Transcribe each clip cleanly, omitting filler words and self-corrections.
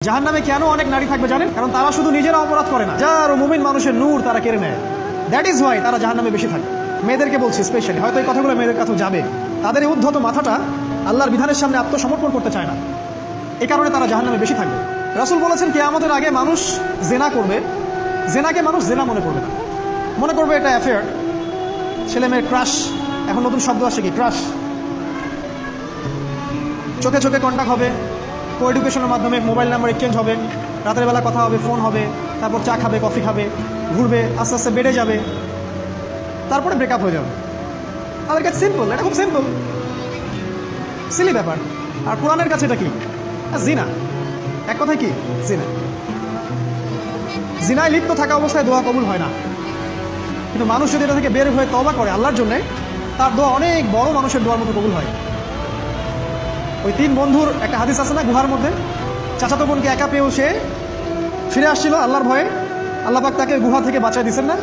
জাহান্নামে কেন অনেক নারী থাকবে জানেন? কারণ তারা শুধু নিজেরা অপরাধ করে না, যার মুমিন মানুষের নূর তারা কেড়ে নেয়। দ্যাট ইজ ওয়াই তারা জাহান্নামে বেশি থাকে। মেয়েদেরকে বলছি স্পেশালি, হয়তো এই কথাগুলো মেয়েদের কাছেও যাবে। তাদের এই উদ্ধত মাথাটা আল্লাহর বিধানের সামনে আত্মসমর্পণ করতে চায় না, এই কারণে তারা জাহান্নামে বেশি থাকবে। রাসূল বলেছেন কিয়ামতের আগে মানুষ জেনা করবে, জেনাকে মানুষ জেনা মনে করবে না, মনে করবে এটা অ্যাফেয়ার, ছেলে মেয়ের ক্রাশ। এখন নতুন শব্দ আসে কি, ক্রাশ। চোখে চোখে কন্ট্যাক্ট হবে, কো এডুকেশনের মাধ্যমে মোবাইল নাম্বার এক্সচেঞ্জ হবে, রাতের বেলা কথা হবে, ফোন হবে, তারপর চা খাবে, কফি খাবে, ঘুরবে, আস্তে আস্তে বেড়ে যাবে, তারপরে ব্রেকআপ হয়ে যাবে। তাদের কাছে সিম্পল, এটা খুব সিম্পল, সিলি ব্যাপার। আর কোরআনের কাছে এটা কি? জিনা। এক কথায় কি? জিনা। জিনায় লিপ্ত থাকা অবস্থায় দোয়া কবুল হয় না, কিন্তু মানুষ যদি এটা থেকে বের হয়ে তওবা করে আল্লাহর জন্য, তার দোয়া অনেক বড় মানুষের দোয়ার মতো কবুল হয়। ওই 3 বন্ধুর একটা হাদিস আছে না, গুহার মধ্যে চাচাতো বোনকে একা পেয়েও সে ফিরে আসছিল আল্লাহর ভয়ে, আল্লাহ পাক তাকে গুহা থেকে বাঁচায় দিচ্ছেন না?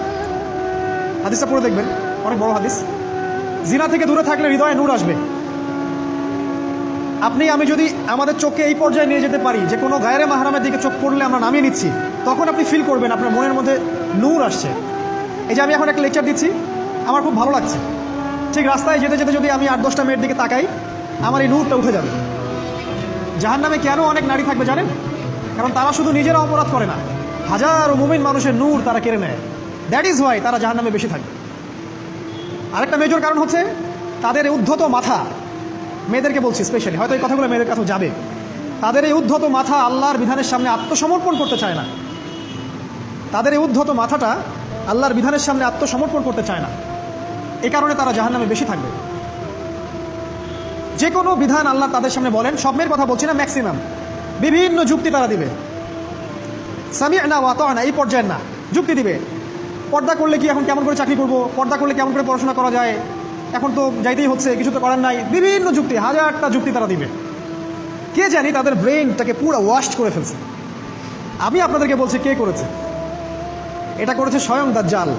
হাদিসটা পড়ে দেখবেন, অনেক বড় হাদিস। জিনা থেকে দূরে থাকলে হৃদয়ে নূর আসবে। আপনি আমি যদি আমাদের চোখকে এই পর্যায়ে নিয়ে যেতে পারি যে কোনো গায়রে মাহরামের দিকে চোখ পড়লে আমরা নামিয়ে নিচ্ছি, তখন আপনি ফিল করবেন আপনার মনের মধ্যে নূর আসছে। এই যে আমি এখন একটা লেকচার দিচ্ছি, আমার খুব ভালো লাগছে, ঠিক রাস্তায় যেতে যেতে যদি আমি 8-10টা মেয়ের দিকে তাকাই, আমার এই নূরটা উঠে যাবে। জাহান্নামে কেন অনেক নারী থাকবে জানেন? কারণ তারা শুধু নিজেরা অপরাধ করে না, হাজারো মুমিন মানুষের নূর তারা কেড়ে নেয়। দ্যাট ইজ ওয়াই তারা জাহান্নামে বেশি থাকবে। আরেকটা মেজর কারণ হচ্ছে তাদের এই উদ্ধত মাথা। মেয়েদেরকে বলছি স্পেশালি, হয়তো এই কথাগুলো মেয়েদের কাছেও যাবে। তাদের এই উদ্ধত মাথা আল্লাহর বিধানের সামনে আত্মসমর্পণ করতে চায় না। তাদের এই উদ্ধত মাথাটা আল্লাহর বিধানের সামনে আত্মসমর্পণ করতে চায় না, এই কারণে তারা জাহান্নামে বেশি থাকবে। যে কোনো বিধান আল্লাহ তাদের সামনে বলেন, সব মেয়ের কথা বলছি না, ম্যাক্সিমাম বিভিন্ন যুক্তি তারা দিবে। সামি'না ওয়া আতা'না এই পর্যায়ের না, যুক্তি দিবে। পর্দা করলে কি এখন কেমন করে চাকরি করব, পর্দা করলে কেমন করে পড়াশোনা করা যায়, এখন তো যাইতেই হচ্ছে, কিছু তো করার নাই, বিভিন্ন যুক্তি, হাজারটা যুক্তি তারা দিবে। কে জানি তাদের ব্রেনটাকে পুরো ওয়াশ করে ফেলছে। আমি আপনাদেরকে বলছি কে করেছে? এটা করেছে স্বয়ং দাজ্জাল।